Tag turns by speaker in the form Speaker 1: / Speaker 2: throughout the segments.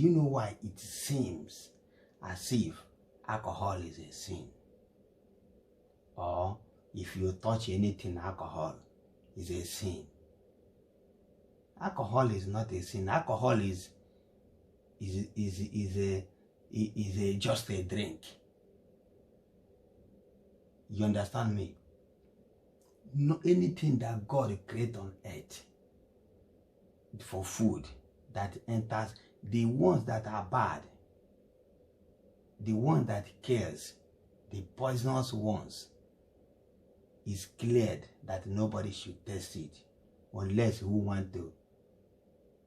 Speaker 1: Do you know why it seems as if alcohol is a sin? Or if you touch anything alcohol is a sin. Alcohol is not a sin. Alcohol is just a drink. You understand me? No, anything that God created on earth for food that enters, the ones that are bad, the ones that kills, the poisonous ones, is cleared that nobody should taste it unless who want to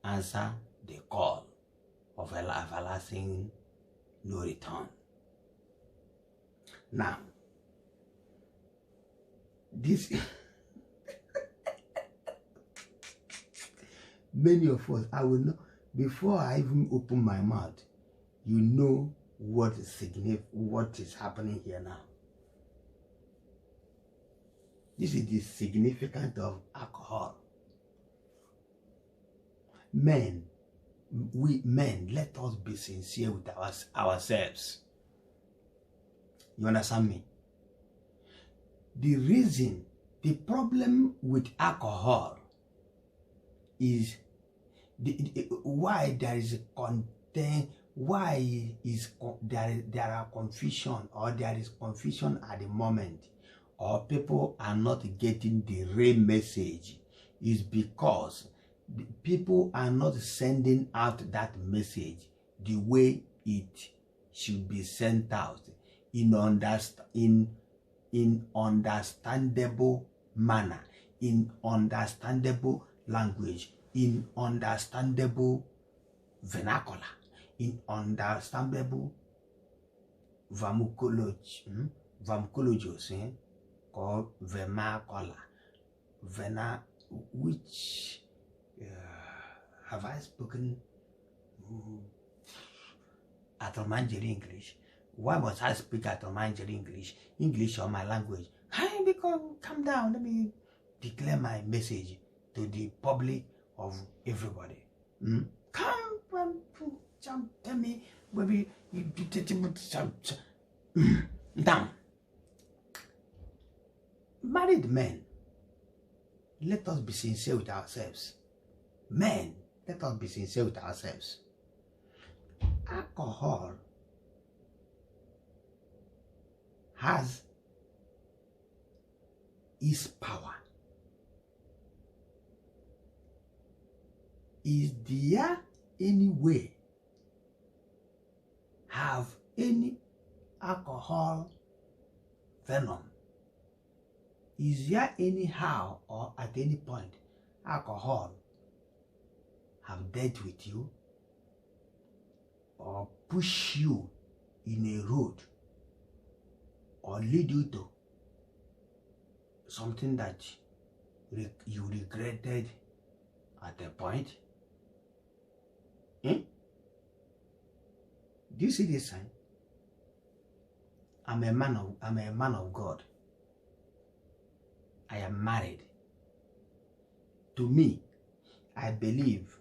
Speaker 1: answer the call of everlasting no return. Now, this many of us, I will know before I even open my mouth, you know what is happening here now. This is the significance of alcohol. Men, let us be sincere with ourselves. You understand me? The problem with alcohol is why there are confusion, or there is confusion at the moment, or people are not getting the real message, is because the people are not sending out that message the way it should be sent out in understandable manner, in understandable language, in understandable vernacular, in understandable vernacular, called vernacular, which have I spoken Atomanjeri English? Why must I speak Atomanjeri English? English or my language? Hey, because calm down, let me declare my message to the public of everybody. Come, tell me, baby, down. Married men, let us be sincere with ourselves. Men, let us be sincere with ourselves. Alcohol has its power. Is there any way have any alcohol venom? Is there anyhow or at any point alcohol have dealt with you or push you in a road or lead you to something that you regretted at a point? Do you see this sign? I'm a man of God. I am married. To me, I believe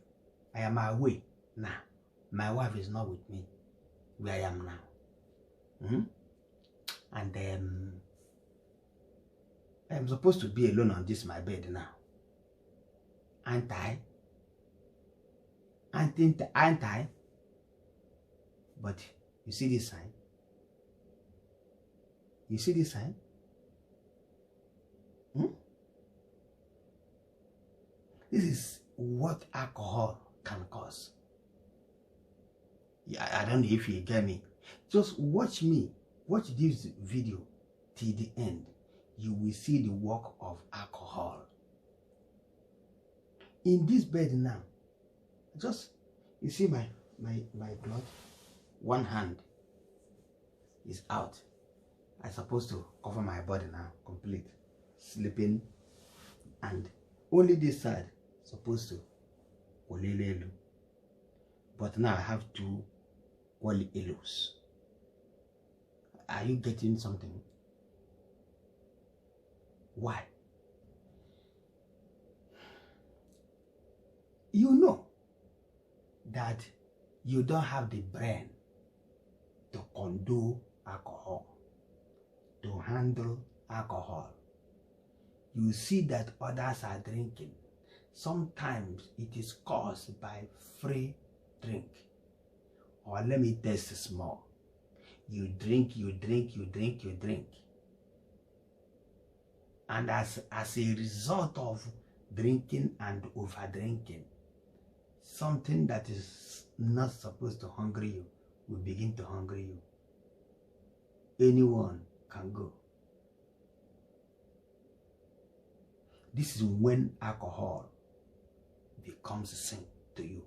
Speaker 1: I am away now. My wife is not with me where I am now. And I'm supposed to be alone on this my bed now. Aren't I? But you see this sign? You see this sign? This is what alcohol can cause. Yeah, I don't know if you get me. Just watch this video till the end. You will see the work of alcohol. In this bed now, just, you see my blood? One hand is out. I'm supposed to cover my body now, complete, sleeping, and only this side supposed to olelelu. But now I have two olelus. Are you getting something? Why? You know that you don't have the brain to condone alcohol, to handle alcohol. You see that others are drinking. Sometimes it is caused by free drink. Or let me test small. You drink, you drink, you drink, you drink. And as a result of drinking and over drinking, something that is not supposed to hunger you will begin to hunger you. Anyone can go. This is when alcohol becomes a sin to you.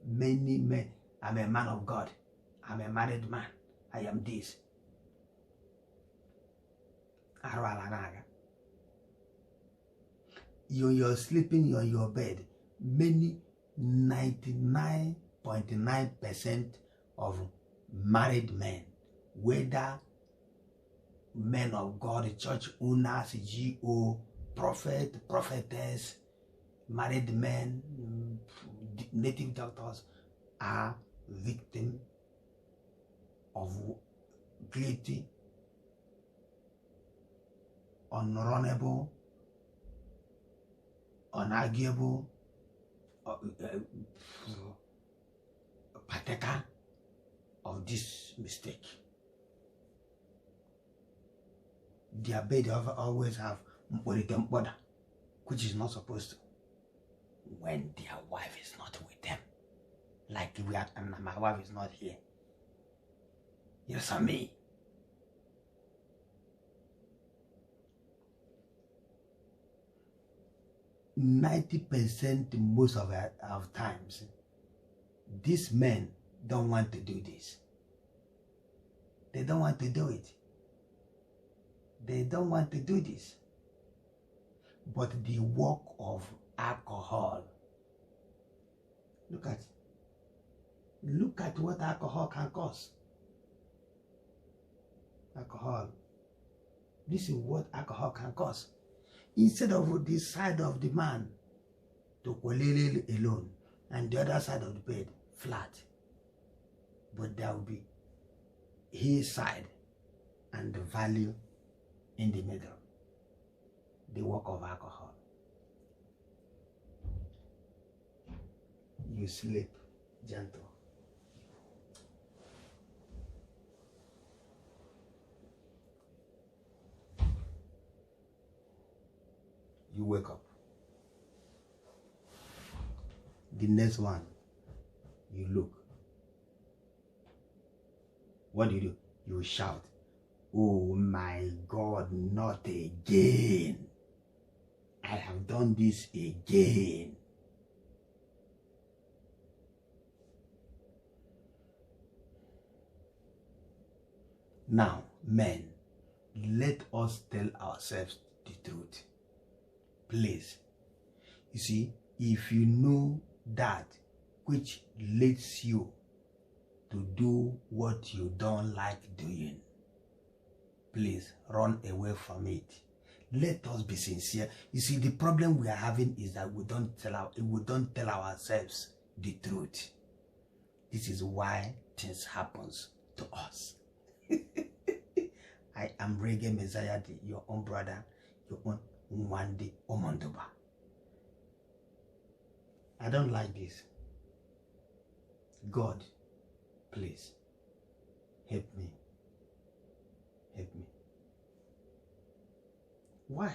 Speaker 1: Many men, I'm a man of God, I'm a married man, I am this. You're sleeping on your bed. Many 99.9% of married men, whether men of God, church owners, GO, prophet, prophetess, married men, native doctors, are victims of guilty, unrunnable, unarguable, partaker of this mistake. Their bed always have mkpọrịta, which is not supposed to, when their wife is not with them. Like we are, and my wife is not here. Yes, I mean. 90% most of times, these men don't want to do this. They don't want to do it. They don't want to do this. But the work of alcohol, look at what alcohol can cause. Alcohol. This is what alcohol can cause. Instead of the side of the man to kolele alone and the other side of the bed flat, but there will be his side and the value in the middle. The work of alcohol. You sleep gentle. You wake up. The next one, you look. What do? You shout, "Oh my God, not again. I have done this again." Now, men, let us tell ourselves the truth. Please. You see, if you know that which leads you to do what you don't like doing, please run away from it. Let us be sincere. You see, the problem we are having is that we don't tell ourselves the truth. This is why things happens to us. I am Reggae Messiah, your own brother, your own Mwandi Omondoba. I don't like this. God, please, help me. Help me. Why?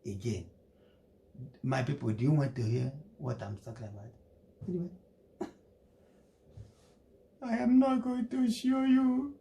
Speaker 1: Again, my people, do you want to hear what I'm talking about? Anyway, I am not going to show you.